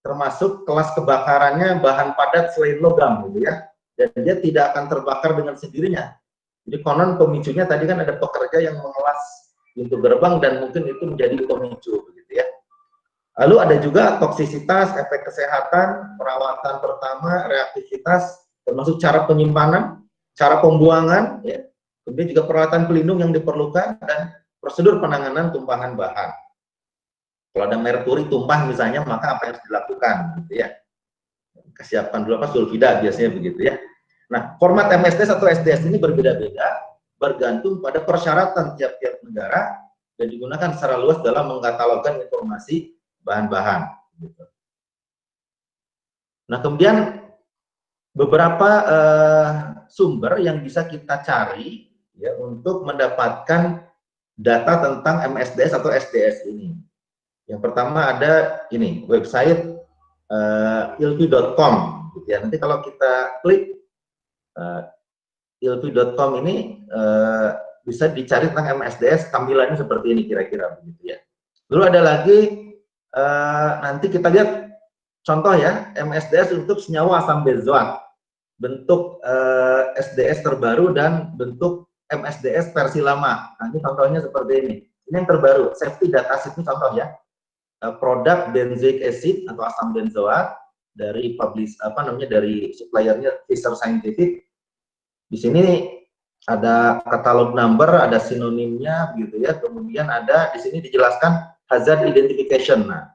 termasuk kelas kebakarannya bahan padat selain logam gitu ya, dan dia tidak akan terbakar dengan sendirinya. Jadi konon pemicunya tadi kan ada pekerja yang mengelas pintu gerbang dan mungkin itu menjadi pemicu begitu ya. Lalu ada juga toksisitas, efek kesehatan, perawatan pertama, reaktivitas, termasuk cara penyimpanan, cara pembuangan, ya. Kemudian juga peralatan pelindung yang diperlukan dan prosedur penanganan tumpahan bahan. Kalau ada merkuri tumpah misalnya, maka apa yang harus dilakukan, gitu ya. Kesiapan dulu apa sulfida biasanya begitu ya. Nah, format MSDS atau SDS ini berbeda-beda, bergantung pada persyaratan tiap-tiap negara dan digunakan secara luas dalam mengkatalogkan informasi bahan-bahan. Gitu. Nah, kemudian beberapa sumber yang bisa kita cari ya untuk mendapatkan data tentang MSDS atau SDS ini. Yang pertama ada ini website ilpi.com. Gitu ya. Nanti kalau kita klik ilpi.com ini bisa dicari tentang MSDS, tampilannya seperti ini kira-kira begitu ya. Lalu ada lagi nanti kita lihat contoh ya MSDS untuk senyawa asam benzoat, bentuk SDS terbaru dan bentuk MSDS versi lama. Nah, ini contohnya seperti ini. Ini yang terbaru, safety data sheet ini contoh ya. Produk benzoic acid atau asam benzoat dari dari suppliernya Fisher Scientific. Di sini ada katalog number, ada sinonimnya gitu ya. Kemudian ada di sini dijelaskan hazard identification. Nah,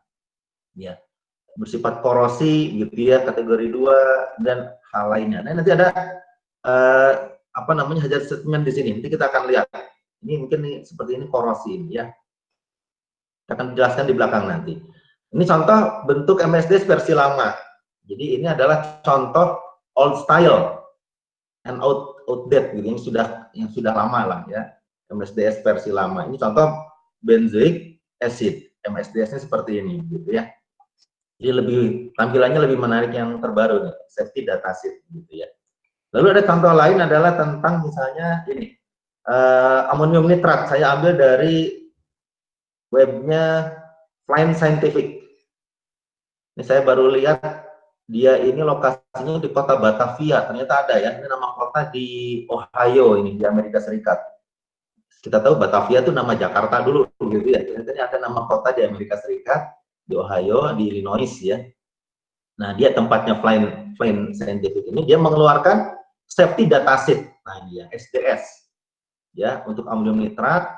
ya, bersifat korosi gitu ya, kategori 2 dan hal lainnya. Nah, nanti ada hazard statement di sini. Nanti kita akan lihat. Ini mungkin nih, seperti ini korosi ini ya. Kita akan dijelaskan di belakang nanti. Ini contoh bentuk MSDS versi lama. Jadi ini adalah contoh old style and outdated gitu, yang sudah lama lah ya. MSDS versi lama. Ini contoh benzoic acid. MSDS-nya seperti ini gitu ya. Jadi tampilannya lebih menarik yang terbaru nih, safety data sheet gitu ya. Lalu ada contoh lain adalah tentang misalnya ini amonium nitrat. Saya ambil dari webnya Fine Scientific. Ini saya baru lihat dia ini lokasinya di kota Batavia. Ternyata ada ya. Ini nama kota di Ohio ini di Amerika Serikat. Kita tahu Batavia itu nama Jakarta dulu gitu ya. Ternyata ada nama kota di Amerika Serikat, di Ohio, di Illinois ya. Nah, dia tempatnya Fine Scientific ini dia mengeluarkan safety data sheet. Nah, dia SDS. Ya, untuk amonium nitrat.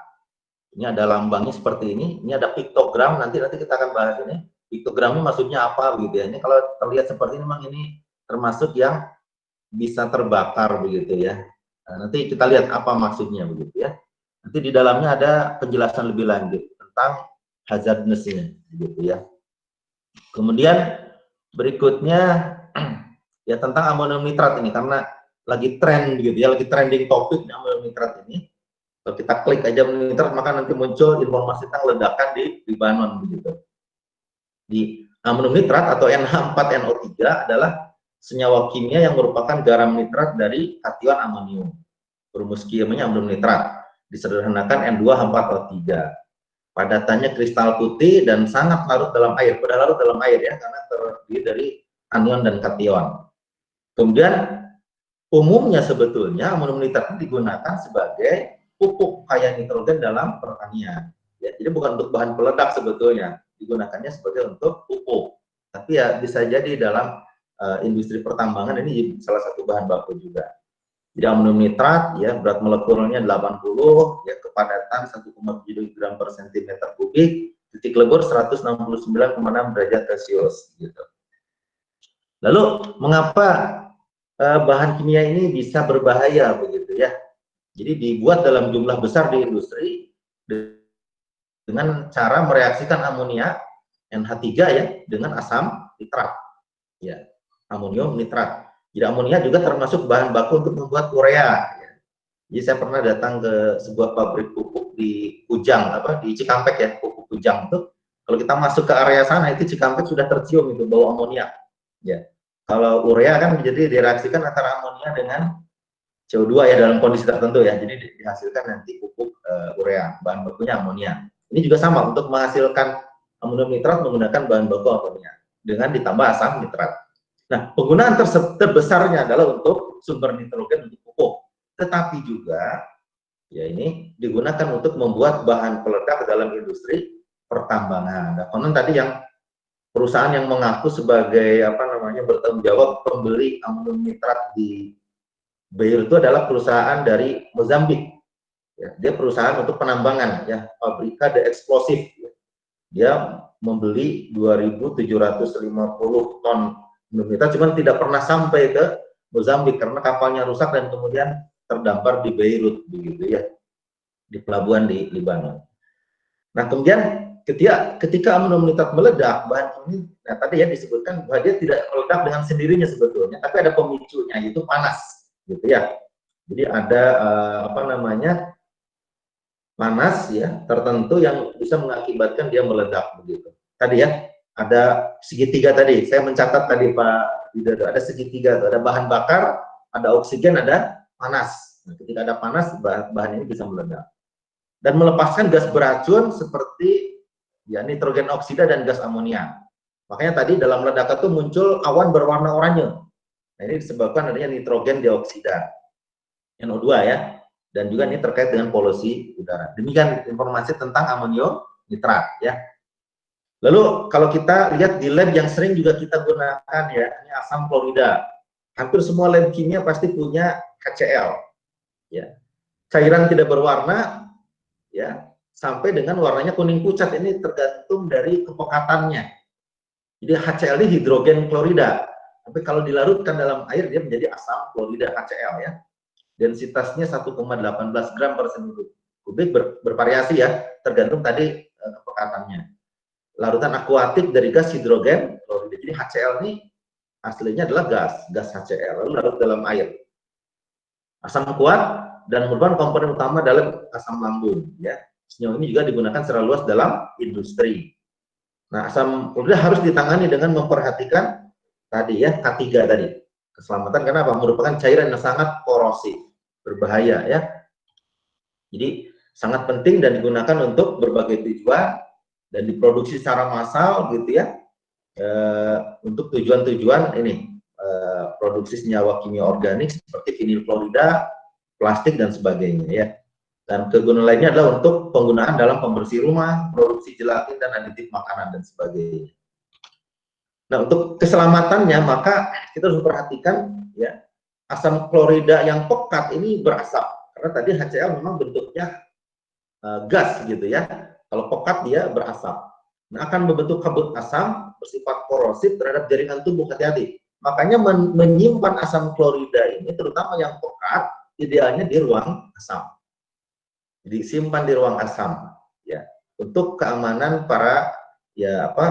Ini ada lambangnya seperti ini. Ini ada piktogram, nanti kita akan bahas ini. Piktogram ini maksudnya apa begitu ya. Ini kalau terlihat seperti ini memang ini termasuk yang bisa terbakar begitu ya. Nah, nanti kita lihat apa maksudnya begitu ya. Nanti di dalamnya ada penjelasan lebih lanjut tentang hazardness-nya begitu ya. Kemudian berikutnya ya tentang amonium nitrat ini karena lagi tren gitu ya, lagi trending topik amonium nitrat ini. Kalau kita klik aja amonium nitrat maka nanti muncul informasi tentang ledakan di Lebanon begitu. Di amonium nitrat atau NH4NO3 adalah senyawa kimia yang merupakan garam nitrat dari kation amonium. Rumus kimianya amonium nitrat. Disederhanakan N2H4O3. Padatannya kristal putih dan sangat larut dalam air. Pada larut dalam air ya, karena terdiri dari anion dan kation. Kemudian umumnya sebetulnya amonium nitrat digunakan sebagai pupuk kaya nitrogen dalam pertanian. Ya, jadi bukan untuk bahan peledak sebetulnya, digunakannya sebagai untuk pupuk. Tapi ya bisa jadi dalam industri pertambangan ini salah satu bahan baku juga. Jadi amonium nitrat ya berat molekulnya 80, ya kepadatan 1,7 gram per sentimeter kubik, titik lebur 169,6 derajat Celcius gitu. Lalu mengapa bahan kimia ini bisa berbahaya begitu ya? Jadi dibuat dalam jumlah besar di industri dengan cara mereaksikan amonia NH3 ya dengan asam nitrat. Ya, amonium nitrat. Jadi amonia juga termasuk bahan baku untuk membuat urea. Ya. Jadi saya pernah datang ke sebuah pabrik pupuk di Kujang, di Cikampek ya, pupuk Kujang itu. Kalau kita masuk ke area sana itu Cikampek sudah tercium itu bau amonia. Ya. Kalau urea kan jadi direaksikan antara amonia dengan CO2 ya dalam kondisi tertentu ya. Jadi dihasilkan nanti pupuk urea, bahan bakunya amonia. Ini juga sama untuk menghasilkan amonium nitrat menggunakan bahan baku amonia. dengan ditambah asam nitrat. Nah, penggunaan terbesarnya adalah untuk sumber nitrogen untuk pupuk, tetapi juga ya ini digunakan untuk membuat bahan peledak dalam industri pertambangan. Nah, konon tadi yang perusahaan yang mengaku sebagai bertanggung jawab pembeli amonium nitrat di Beirut itu adalah perusahaan dari Mozambik. Ya, dia perusahaan untuk penambangan, ya, Fabrika de Explosif. Ya. Dia membeli 2.750 ton amonium nitrat, cuman tidak pernah sampai ke Mozambik karena kapalnya rusak dan kemudian terdampar di Beirut, begitu ya, di pelabuhan di Libanon. Nah, kemudian ketika amonium nitrat meledak, bahan ini, nah tadi ya disebutkan bahwa dia tidak meledak dengan sendirinya sebetulnya, tapi ada pemicunya, yaitu panas, gitu ya. Jadi ada panas ya tertentu yang bisa mengakibatkan dia meledak, begitu. Tadi ya ada segitiga tadi, saya mencatat tadi Pak Widodo, ada segitiga, ada bahan bakar, ada oksigen, ada panas. Nah, ketika ada panas, bahan ini bisa meledak dan melepaskan gas beracun seperti ya nitrogen oksida dan gas amonia. Makanya tadi dalam ledakan itu muncul awan berwarna oranye. Nah, ini disebabkan adanya nitrogen dioksida, NO2 ya. Dan juga ini terkait dengan polusi udara. Demikian informasi tentang amonium nitrat ya. Lalu kalau kita lihat di lab yang sering juga kita gunakan ya, ini asam klorida. Hampir semua lab kimia pasti punya HCl. Ya. Cairan tidak berwarna ya, sampai dengan warnanya kuning pucat, ini tergantung dari kepekatannya. Jadi HCl ini hidrogen klorida. Tapi kalau dilarutkan dalam air dia menjadi asam klorida HCl ya. Densitasnya 1,18 gram per cm3 bervariasi ya, tergantung tadi kepekatannya. Larutan akuatik dari gas hidrogen klorida. Jadi HCl ini aslinya adalah gas HCl, lalu larut dalam air. Asam kuat dan merupakan komponen utama dalam asam lambung ya. Senyawa ini juga digunakan secara luas dalam industri. Nah, asam klorida harus ditangani dengan memperhatikan tadi ya, K3 tadi. Keselamatan karena apa? Merupakan cairan yang sangat korosif, berbahaya ya. Jadi sangat penting dan digunakan untuk berbagai tujuan dan diproduksi secara massal gitu ya. Untuk tujuan-tujuan ini produksi senyawa kimia organik seperti vinil klorida, plastik dan sebagainya ya. Dan kegunaan lainnya adalah untuk penggunaan dalam pembersih rumah, produksi gelatin dan aditif makanan dan sebagainya. Nah, untuk keselamatannya maka kita harus memperhatikan ya, asam klorida yang pekat ini berasap karena tadi HCl memang bentuknya gas gitu ya. Kalau pekat dia berasap. Nah, akan membentuk kabut asam bersifat korosif terhadap jaringan tubuh, hati-hati. Makanya menyimpan asam klorida ini terutama yang pekat idealnya di ruang asam. Jadi simpan di ruang asam ya, untuk keamanan para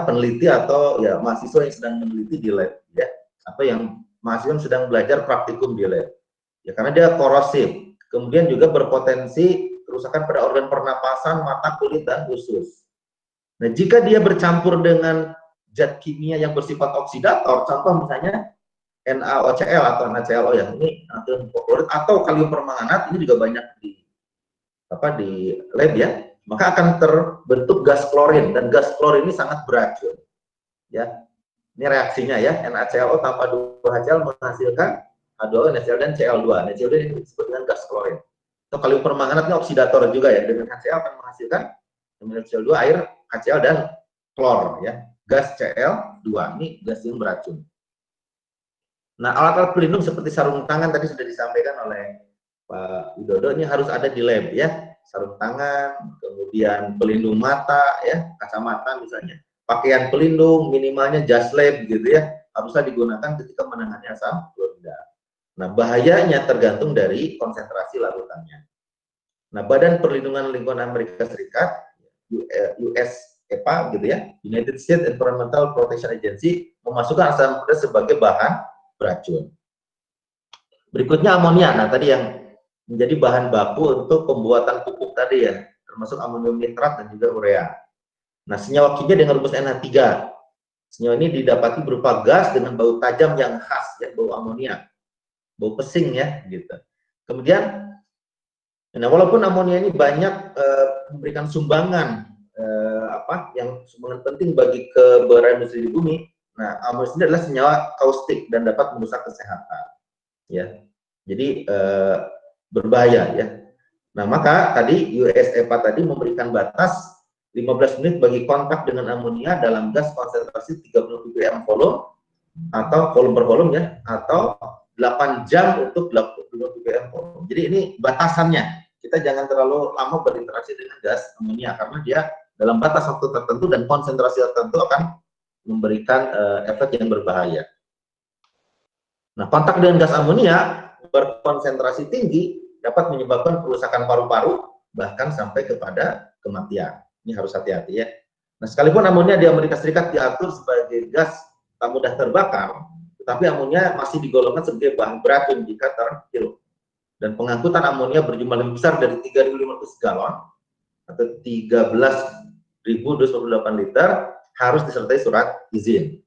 peneliti atau ya mahasiswa yang sedang meneliti di lab ya, atau yang mahasiswa yang sedang belajar praktikum di lab ya, karena dia korosif, kemudian juga berpotensi kerusakan pada organ pernapasan, mata, kulit dan usus. Nah, jika dia bercampur dengan zat kimia yang bersifat oksidator, contoh misalnya NaOCl atau NaClO ya, ini natrium hipoklorit atau kalium permanganat, ini juga banyak di lab ya, maka akan terbentuk gas klorin, dan gas klorin ini sangat beracun ya. Ini reaksinya ya, NaClO tambah 2HCl menghasilkan H2O, NaCl dan Cl2. NaCl2 ini disebut dengan gas klorin. Atau kalium permanganat ini oksidator juga ya, dengan HCl akan menghasilkan NaCl2, air, HCl dan klor ya. Gas Cl2 ini gas yang beracun. Nah, alat-alat pelindung seperti sarung tangan tadi sudah disampaikan oleh Pak Widodo, ini harus ada di lab ya. Sarung tangan, kemudian pelindung mata ya, kacamata misalnya. Pakaian pelindung minimalnya jas lab gitu ya, haruslah digunakan ketika menangani asam klorida. Nah, bahayanya tergantung dari konsentrasi larutannya. Nah, Badan Perlindungan Lingkungan Amerika Serikat, US EPA gitu ya, United States Environmental Protection Agency, memasukkan asam klorida sebagai bahan beracun. Berikutnya amonia. Nah, tadi yang menjadi bahan baku untuk pembuatan pupuk tadi ya, termasuk amonium nitrat dan juga urea. Nah, senyawa kimia dengan rumus NH3. Senyawa ini didapati berupa gas dengan bau tajam yang khas ya, bau amonia, bau pesing ya gitu. Kemudian, nah walaupun amonia ini banyak memberikan sumbangan yang sumbangan penting bagi keberadaan industri di bumi, Nah, amonia sendiri adalah senyawa kaustik dan dapat merusak kesehatan. Ya, jadi berbahaya ya. Nah, maka tadi US EPA tadi memberikan batas 15 menit bagi kontak dengan amonia dalam gas konsentrasi 30 ppm volume atau volume per volume ya, atau 8 jam untuk 80 ppm volume. Jadi ini batasannya. Kita jangan terlalu lama berinteraksi dengan gas amonia karena dia dalam batas waktu tertentu dan konsentrasi tertentu akan memberikan efek yang berbahaya. Nah, kontak dengan gas amonia berkonsentrasi tinggi dapat menyebabkan kerusakan paru-paru, bahkan sampai kepada kematian. Ini harus hati-hati ya. Nah, sekalipun amonia di Amerika Serikat diatur sebagai gas tak mudah terbakar, tetapi amonia masih digolongkan sebagai bahan beracun jika terhirup. Dan pengangkutan amonia berjumlah lebih besar dari 3.500 galon atau 13.228 liter harus disertai surat izin.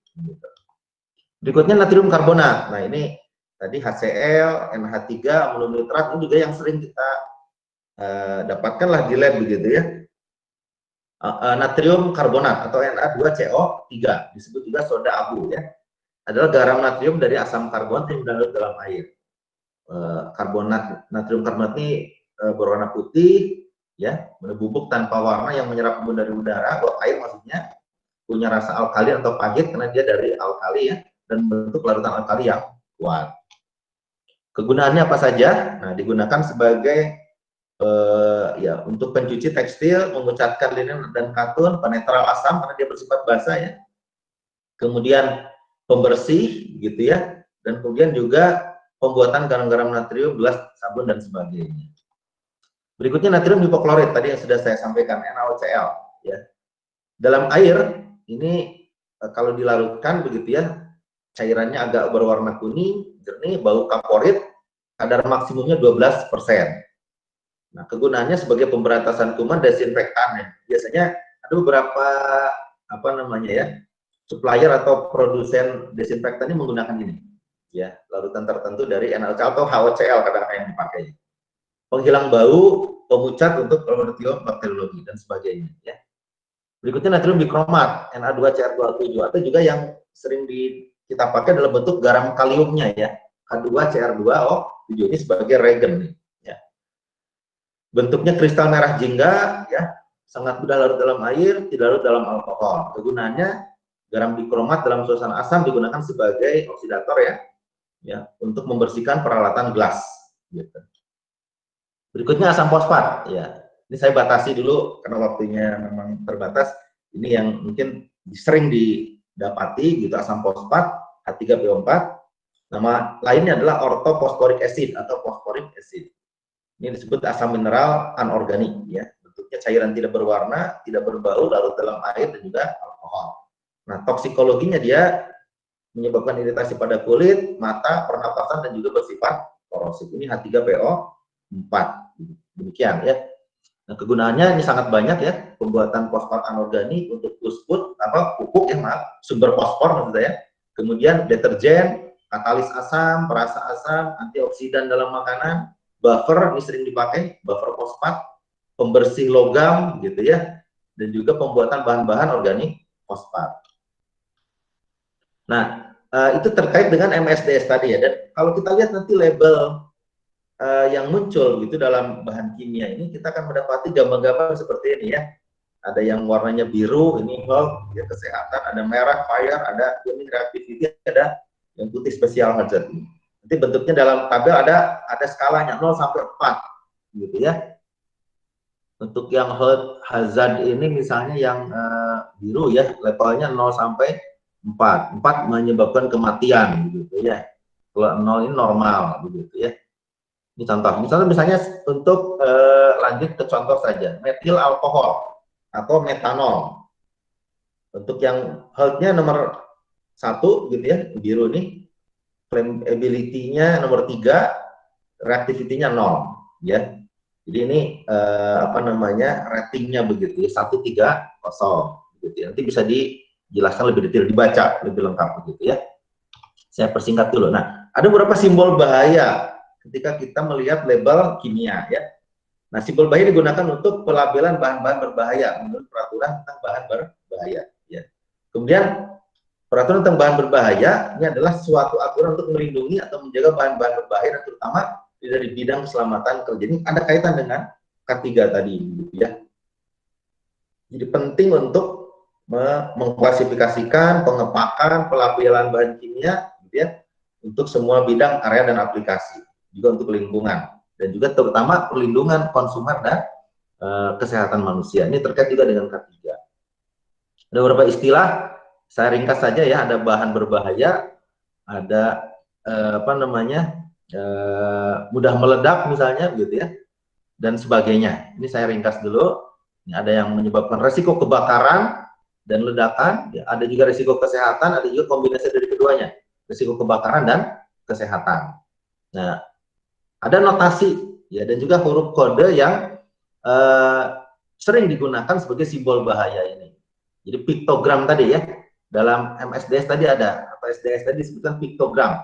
Berikutnya natrium karbonat. Nah, ini tadi HCl, NH3, ammonium nitrat ini juga yang sering kita dapatkan lah di lab begitu ya. Natrium karbonat atau Na2CO3 disebut juga soda abu ya. Adalah garam natrium dari asam karbon yang larut dalam air. Natrium karbonat ini berwarna putih ya, bubuk tanpa warna yang menyerap embun dari udara. Air maksudnya punya rasa alkali atau pahit karena dia dari alkali ya, dan bentuk larutan alkali yang kuat. Kegunaannya apa saja? Nah, digunakan sebagai ya untuk pencuci tekstil, mengucatkan linen dan katun, penetral asam karena dia bersifat basah ya. Kemudian pembersih gitu ya, dan kemudian juga pembuatan garam-garam natrium, gelas, sabun dan sebagainya. Berikutnya natrium hipoklorit tadi yang sudah saya sampaikan, NaOCl ya. Dalam air ini kalau dilarutkan begitu ya, cairannya agak berwarna kuning, jernih, bau kaporit, kadar maksimumnya 12%. Nah, kegunaannya sebagai pemberantasan kuman, desinfektan ya. Biasanya ada beberapa apa namanya ya, supplier atau produsen desinfektan ini menggunakan ini ya, larutan tertentu dari NaOCl atau HOCl kadang-kadang yang dipakai. Penghilang bau, pemucat untuk laboratorium bakteriologi dan sebagainya ya. Berikutnya natrium bikromat, Na2Cr27 atau juga yang sering kita pakai dalam bentuk garam kaliumnya ya, K2Cr2O7 ini sebagai reagen nih ya. Bentuknya kristal merah jingga ya, sangat mudah larut dalam air, tidak larut dalam alkohol. Kegunaannya garam bikromat dalam suasana asam digunakan sebagai oksidator ya, untuk membersihkan peralatan gelas gitu. Berikutnya asam fosfat ya. Ini saya batasi dulu karena waktunya memang terbatas. Ini yang mungkin sering didapati gitu, asam fosfat H3PO4. Nama lainnya adalah ortofosforik acid atau fosforik acid. Ini disebut asam mineral anorganik ya. Bentuknya cairan tidak berwarna, tidak berbau, larut dalam air dan juga alkohol. Nah, toksikologinya dia menyebabkan iritasi pada kulit, mata, pernapasan dan juga bersifat korosif. Ini H3PO4. Demikian ya. Nah, kegunaannya ini sangat banyak ya, pembuatan fosfat anorganik untuk pupuk ya, sumber fosfor maksud saya. Kemudian deterjen, katalis asam, perasa asam, antioksidan dalam makanan, buffer ini sering dipakai, buffer fosfat, pembersih logam gitu ya, dan juga pembuatan bahan-bahan organik fosfat. Nah, itu terkait dengan MSDS tadi ya. Dan kalau kita lihat nanti label yang muncul gitu dalam bahan kimia ini, kita akan mendapati gambar-gambar seperti ini ya. Ada yang warnanya biru, ini health, ya, kesehatan, ada merah, fire, ada ini reactivity, ada yang putih special hazard. Nanti bentuknya dalam tabel ada skalanya 0 sampai 4 gitu ya. Untuk yang health hazard ini misalnya yang biru ya, levelnya 0 sampai 4. 4 menyebabkan kematian gitu ya. Kalau 0 ini normal begitu ya. Ini contoh, misalnya untuk lanjut ke contoh saja, metil alkohol atau metanol. Untuk yang health-nya nomor 1 gitu ya, biru ini, flammability-nya nomor 3, reactivity-nya 0 ya. Jadi ini apa namanya, ratingnya begitu ya, 130 gitu ya. Nanti bisa dijelaskan lebih detail, dibaca lebih lengkap begitu ya. Saya persingkat dulu. Nah, ada beberapa simbol bahaya ketika kita melihat label kimia ya. Nah, simbol bahaya digunakan untuk pelabelan bahan-bahan berbahaya menurut peraturan tentang bahan berbahaya ya. Kemudian Peraturan tentang bahan berbahaya ini adalah suatu aturan untuk melindungi atau menjaga bahan-bahan berbahaya, dan terutama dari bidang keselamatan kerja. Ini ada kaitan dengan K3 tadi, gitu ya. Jadi penting untuk mengklasifikasikan, pengepakan, pelabelan bahan kimia, gitu ya, untuk semua bidang, area, dan aplikasi, juga untuk lingkungan, dan juga terutama perlindungan konsumen dan kesehatan manusia. Ini terkait juga dengan K3. Ada beberapa istilah, saya ringkas saja ya. Ada bahan berbahaya, ada apa namanya, mudah meledak misalnya, gitu ya, dan sebagainya. Ini saya ringkas dulu. Ini ada yang menyebabkan resiko kebakaran dan ledakan, ya, ada juga risiko kesehatan, ada juga kombinasi dari keduanya, risiko kebakaran dan kesehatan. Nah, ada notasi ya, dan juga huruf kode yang sering digunakan sebagai simbol bahaya ini. Jadi piktogram tadi ya, dalam MSDS tadi ada, atau SDS tadi disebutkan piktogram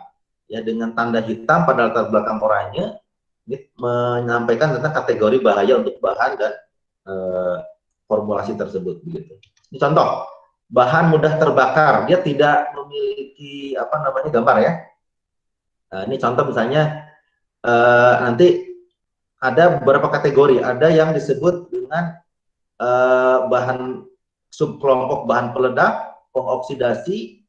ya, dengan tanda hitam pada latar belakang oranye. Ini menyampaikan tentang kategori bahaya untuk bahan dan formulasi tersebut, begitu. Ini contoh bahan mudah terbakar, dia tidak memiliki apa namanya gambar ya. Nah, ini contoh misalnya nanti ada beberapa kategori, ada yang disebut dengan bahan subkelompok bahan peledak, pengoksidasi,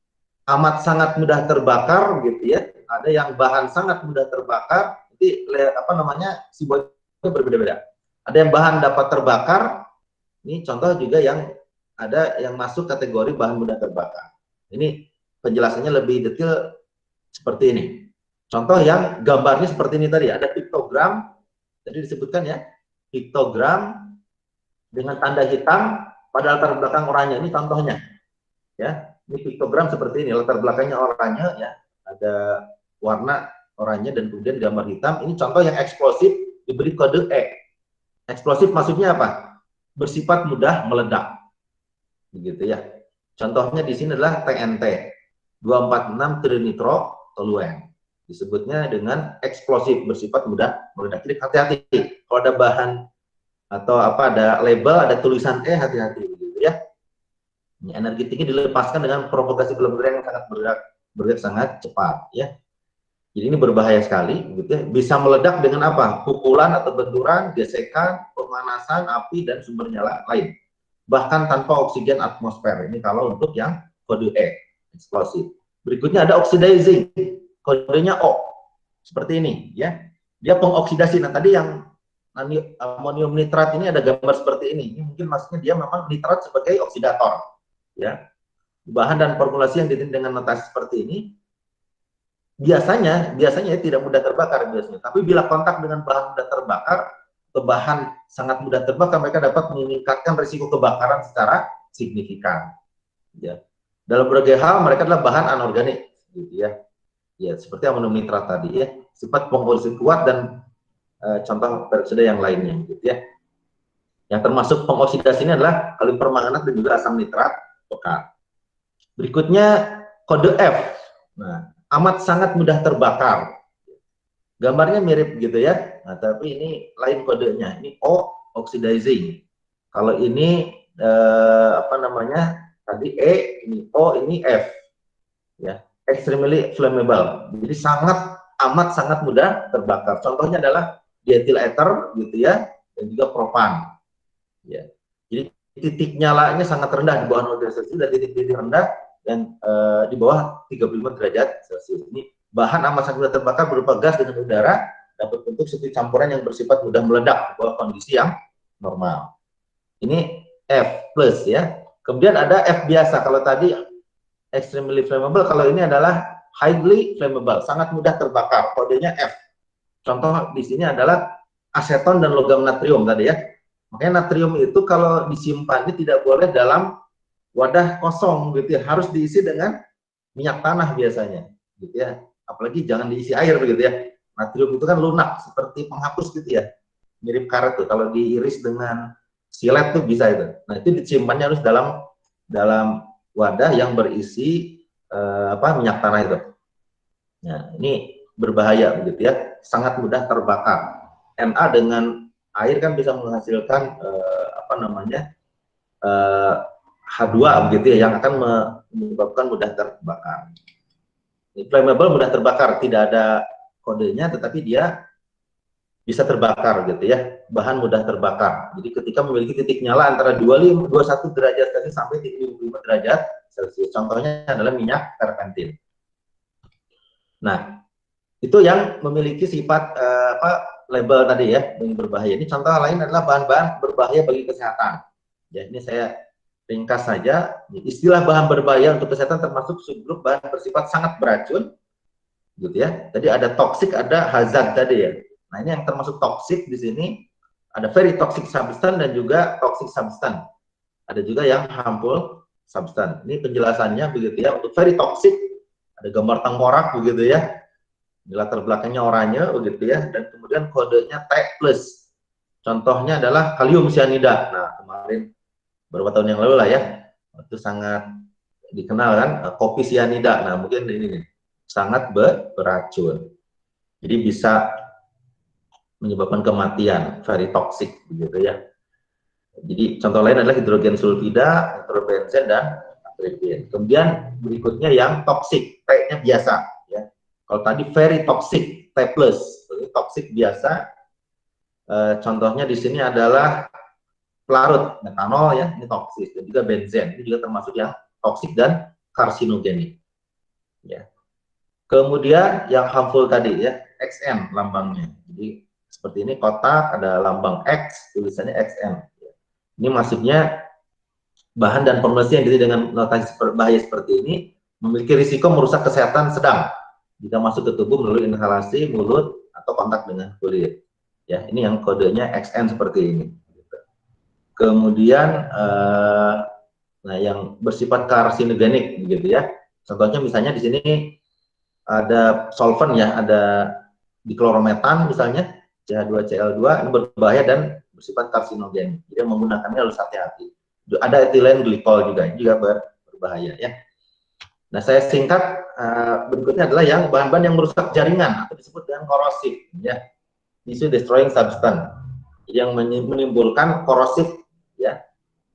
amat sangat mudah terbakar, gitu ya. Ada yang bahan sangat mudah terbakar, nanti apa namanya simbolnya berbeda-beda. Ada yang bahan dapat terbakar. Ini contoh juga yang ada yang masuk kategori bahan mudah terbakar. Ini penjelasannya lebih detail seperti ini. Contoh yang gambarnya seperti ini tadi, ada piktogram, tadi disebutkan ya, piktogram dengan tanda hitam pada latar belakang oranye. Ini contohnya ya. Ini piktogram seperti ini, latar belakangnya oranye ya, ada warna oranye dan kemudian gambar hitam. Ini contoh yang eksplosif, diberi kode E. Eksplosif maksudnya apa? Bersifat mudah meledak, begitu ya. Contohnya di sini adalah TNT 246 trinitro-toluen, disebutnya dengan eksplosif bersifat mudah meledak. Jadi hati-hati kalau ada bahan atau apa, ada label, ada tulisan E, hati-hati, gitu ya. Ini energi tinggi dilepaskan dengan provokasi gelombang yang sangat bergerak sangat cepat ya. Jadi ini berbahaya sekali, gitu ya. Bisa meledak dengan apa? Pukulan atau benturan, gesekan, pemanasan, api, dan sumber nyala lain. Bahkan tanpa oksigen atmosfer. Ini kalau untuk yang kode E, eksplosif. Berikutnya ada oxidizing, kodenya O. Seperti ini, ya. Dia pengoksidasi. Nah, tadi yang amonium nitrat ini ada gambar seperti ini. Ini mungkin maksudnya dia memang nitrat sebagai oksidator, ya. Bahan dan formulasi yang ditindak dengan notasi seperti ini biasanya tidak mudah terbakar biasanya, tapi bila kontak dengan bahan mudah terbakar atau bahan sangat mudah terbakar, mereka dapat meningkatkan risiko kebakaran secara signifikan ya. Dalam berbagai hal mereka adalah bahan anorganik, gitu ya. Ya, seperti amonium nitrat tadi ya, sifat pengoksidasi kuat, dan contoh peroksida yang lainnya, gitu ya. Yang termasuk pengoksidasi ini adalah kalium permanganat dan juga asam nitrat pekat. Berikutnya kode F. Nah, amat sangat mudah terbakar. Gambarnya mirip gitu ya. Nah, tapi ini lain kodenya. Ini O, oxidizing. Kalau ini apa namanya? Tadi E, ini O, ini F. Ya, extremely flammable. Jadi amat sangat mudah terbakar. Contohnya adalah diethyl ether, gitu ya, dan juga propan. Ya. Jadi titik nyalanya sangat rendah di bawah 0 derajat Celcius, dan titik-titik rendah dan di bawah 35 derajat Celcius. Ini bahan amat sangat mudah terbakar berupa gas dengan udara, dapat bentuk seperti campuran yang bersifat mudah meledak di bawah kondisi yang normal. Ini F plus ya. Kemudian ada F biasa. Kalau tadi extremely flammable, kalau ini adalah highly flammable, sangat mudah terbakar. Kodenya F. Contoh di sini adalah aseton dan logam natrium tadi ya. Makanya natrium itu kalau disimpan ini tidak boleh dalam wadah kosong, gitu ya, harus diisi dengan minyak tanah biasanya, gitu ya. Apalagi jangan diisi air, begitu ya. Natrium itu kan lunak seperti penghapus, gitu ya, mirip karet tuh. Kalau diiris dengan silet tuh bisa itu. Nah, itu disimpannya harus dalam wadah yang berisi minyak tanah itu. Nah, ini berbahaya, begitu ya, sangat mudah terbakar. Na dengan air kan bisa menghasilkan H2 begitu ya, yang akan menyebabkan mudah terbakar. Flammable mudah terbakar, tidak ada kodenya, tetapi dia bisa terbakar gitu ya, bahan mudah terbakar. Jadi ketika memiliki titik nyala antara 21 derajat Celcius sampai 55 derajat Celcius. Contohnya adalah minyak terpentin. Nah, itu yang memiliki sifat label tadi ya, yang berbahaya. Ini contoh lain adalah bahan-bahan berbahaya bagi kesehatan. Ya, ini saya ringkas saja. Istilah bahan berbahaya untuk kesehatan termasuk subgrup bahan bersifat sangat beracun, gitu ya. Tadi ada toxic, ada hazard tadi ya. Nah, ini yang termasuk toxic di sini ada very toxic substance dan juga toxic substance. Ada juga yang harmful substance. Ini penjelasannya begitu ya. Untuk very toxic ada gambar tengkorak begitu ya. Di latar belakangnya oranye begitu ya, dan kemudian kodenya T+. Contohnya adalah kalium cyanida. Nah, kemarin beberapa tahun yang lalu lah ya, itu sangat dikenal kan, kopi cyanida. Nah, mungkin ini nih, sangat beracun. Jadi bisa menyebabkan kematian, very toxic begitu ya. Jadi contoh lain adalah hidrogen sulfida, nitrobenzen dan atribin. Kemudian berikutnya yang toxic, T-nya biasa ya. Kalau tadi very toxic, T+, ini toxic biasa. Contohnya di sini adalah pelarut metanol ya, ini toksik, dan juga benzen, ini juga termasuk yang toksik dan karsinogenik. Ya. Kemudian yang harmful tadi ya, XN lambangnya. Jadi seperti ini kotak, ada lambang X, tulisannya XN. Ini maksudnya bahan dan formulasi yang diisi dengan notasi berbahaya seperti ini memiliki risiko merusak kesehatan sedang jika masuk ke tubuh melalui inhalasi, mulut, atau kontak dengan kulit. Ya, ini yang kodenya XN seperti ini. Kemudian, nah yang bersifat karsinogenik, begitu ya. Contohnya misalnya di sini ada solvent ya, ada diklorometan misalnya, CH2Cl2, ini berbahaya dan bersifat karsinogen. Jadi menggunakannya harus hati-hati. Ada etilen glikol juga, ini juga berbahaya ya. Nah, saya singkat, berikutnya adalah yang bahan-bahan yang merusak jaringan atau disebut dengan korosif ya. Isu destroying substance yang menimbulkan korosif ya,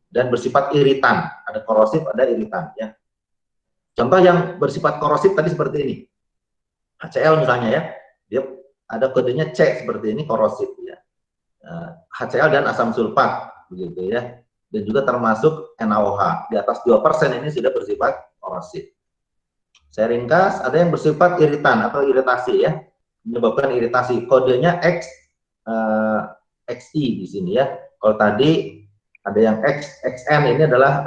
dan bersifat iritan. Ada korosif, ada iritan ya. Contoh yang bersifat korosif tadi seperti ini. HCl misalnya ya, dia ada kodenya C seperti ini, korosif ya. HCl dan asam sulfat begitu ya. Dan juga termasuk NaOH. Di atas 2% ini sudah bersifat korosif. Saya ringkas, ada yang bersifat iritan atau iritasi ya. Menyebabkan iritasi. Kodenya XI di sini ya. Kalau tadi ada yang XN, ini adalah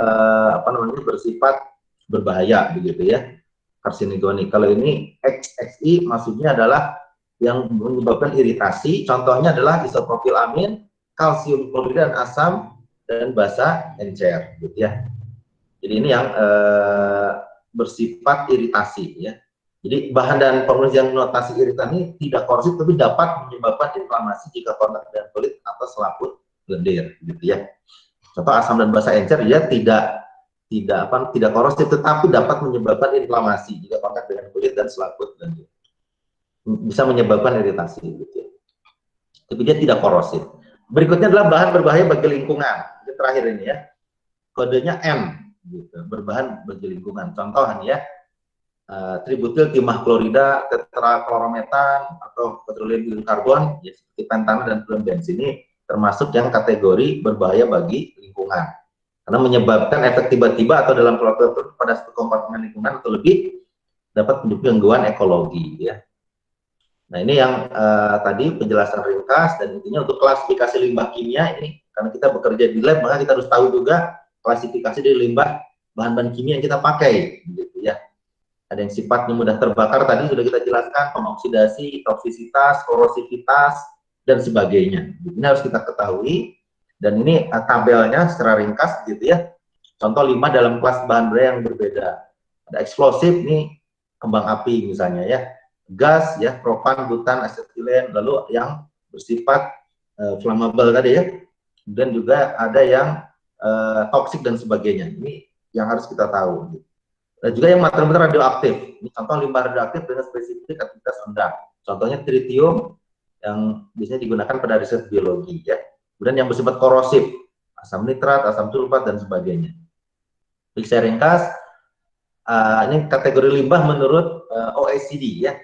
bersifat berbahaya begitu ya, karsinogenik. Kalau ini XXI maksudnya adalah yang menyebabkan iritasi. Contohnya adalah isopropilamin, kalsium klorida dan asam, dan basa encer gitu ya. Jadi ini yang bersifat iritasi ya. Jadi bahan dan formulasi yang notasi iritan ini tidak korosif tapi dapat menyebabkan inflamasi jika kontak dengan kulit atau selaput lendir gitu ya. Contoh asam dan basa encer dia tidak korosif tetapi dapat menyebabkan inflamasi jika kontak dengan kulit dan selaput lendir. Bisa menyebabkan iritasi gitu ya. Tapi dia tidak korosif. Berikutnya adalah bahan berbahaya bagi lingkungan. Ini terakhir ini ya. Kodenya M gitu, berbahan bagi lingkungan. Contohnya ya, tributil timah klorida, tetraklorometan atau petroleum karbon ya, seperti pentana dan bensin ini termasuk yang kategori berbahaya bagi lingkungan karena menyebabkan efek tiba-tiba atau dalam suatu pada satu kompartemen lingkungan atau lebih dapat menyebabkan gangguan ekologi ya. Nah, ini yang tadi penjelasan ringkas, dan intinya untuk klasifikasi limbah kimia ini karena kita bekerja di lab maka kita harus tahu juga klasifikasi dari limbah bahan-bahan kimia yang kita pakai gitu ya. Ada yang sifatnya mudah terbakar, tadi sudah kita jelaskan, pengoksidasi, toksisitas, korosivitas, dan sebagainya. Ini harus kita ketahui, dan ini tabelnya secara ringkas gitu ya. Contoh 5 dalam kelas bahan berbahaya yang berbeda. Ada eksplosif, nih kembang api misalnya ya. Gas ya, propan, butan, asetilen, lalu yang bersifat flammable tadi ya. Dan juga ada yang toksik dan sebagainya. Ini yang harus kita tahu gitu. Dan juga yang material radioaktif. Ini contoh limbah radioaktif dengan spesifik aktivitas rendah. Contohnya tritium yang biasanya digunakan pada riset biologi ya. Kemudian yang bersifat korosif, asam nitrat, asam sulfat dan sebagainya. Saya ringkas, ini kategori limbah menurut OECD ya,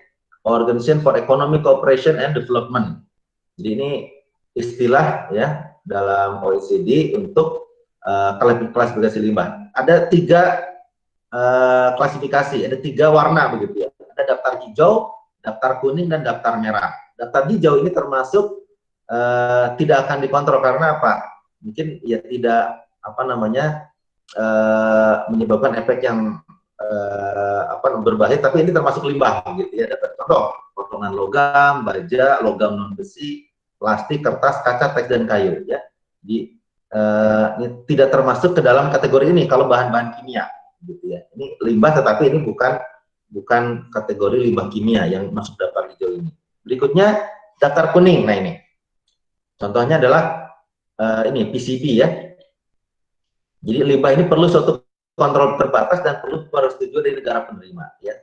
Organization for Economic Cooperation and Development. Jadi ini istilah ya dalam OECD untuk klasifikasi limbah. Ada 3 klasifikasi, ada 3 warna begitu ya. Ada daftar hijau, daftar kuning, dan daftar merah. Daftar hijau ini termasuk tidak akan dikontrol karena apa? Mungkin ya tidak menyebabkan efek yang berbahaya, tapi ini termasuk limbah gitu ya. Dapat contoh potongan logam, baja, logam non besi, plastik, kertas, kaca, teks, dan kayu ya. Jadi ini tidak termasuk ke dalam kategori ini kalau bahan-bahan kimia gitu ya. Ini limbah tetapi ini bukan kategori limbah kimia yang masuk daftar hijau ini. Berikutnya daftar kuning. Nah ini contohnya adalah ini PCB ya. Jadi limbah ini perlu suatu kontrol terbatas dan perlu persetujuan dari negara penerima ya.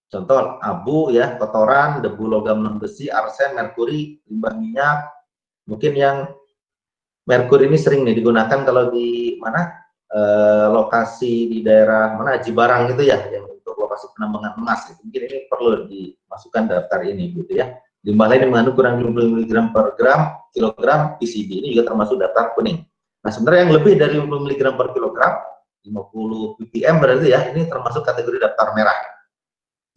Contoh abu ya, kotoran, debu logam non besi, arsen, merkuri, limbah minyak. Mungkin yang merkuri ini sering nih digunakan kalau di mana lokasi di daerah mana Aji Barang gitu ya, yang untuk lokasi penambangan emas. Mungkin ini perlu dimasukkan daftar ini gitu ya. Limbah lain yang mengandung kurang 50 mg per kilogram PCB ini juga termasuk daftar kuning. Nah sebenarnya yang lebih dari 50 mg per kilogram, 50 ppm berarti ya, ini termasuk kategori daftar merah.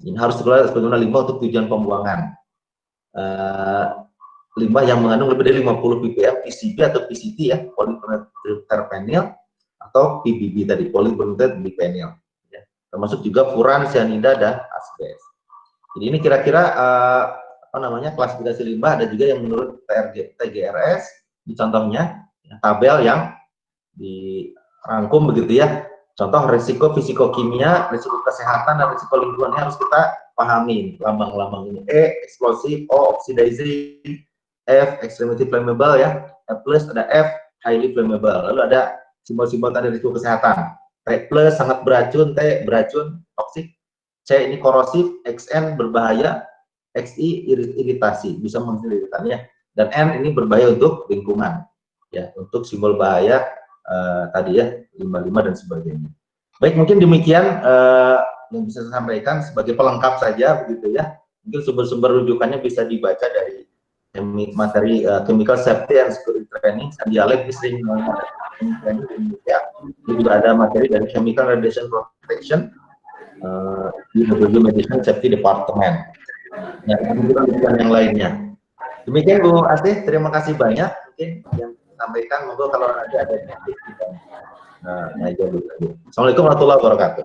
Ini harus dikelola sebagaimana limbah untuk tujuan pembuangan. Limbah yang mengandung lebih dari 50 ppm PCB atau PCT ya, polyterpenyl, atau PBB tadi, polybromide bipenyl. Ya. Termasuk juga furan, cyanida, dan asbes. Jadi ini kira-kira klasifikasi limbah. Ada juga yang menurut TGRS, di contohnya ya, tabel yang dirangkum begitu ya. Contoh risiko fisikokimia, risiko kesehatan, dan risiko lingkungannya harus kita pahami. Lambang-lambang ini E, explosive, O, oxidizing, F, extremely flammable ya, F plus, ada F, highly flammable. Lalu ada simbol-simbol tadi risiko kesehatan. T plus sangat beracun, T beracun, toksik, C ini korosif, XN berbahaya, XI iritasi, bisa menghasilkan ya. Dan N ini berbahaya untuk lingkungan. Ya, untuk simbol bahaya tadi ya, limbah-limbah dan sebagainya. Baik, mungkin demikian yang bisa saya sampaikan sebagai pelengkap saja begitu ya. Mungkin sumber-sumber rujukannya bisa dibaca dari materi Chemical Safety and Security Training, Sandia Lab sering training di Indonesia. Ini juga ada materi dari Chemical Radiation Protection di Medicine Safety Department. Ya, dan yang lainnya. Demikian Bu Asih, terima kasih banyak. Mungkin yang sampaikan, monggo kalau ada Assalamualaikum warahmatullahi wabarakatuh.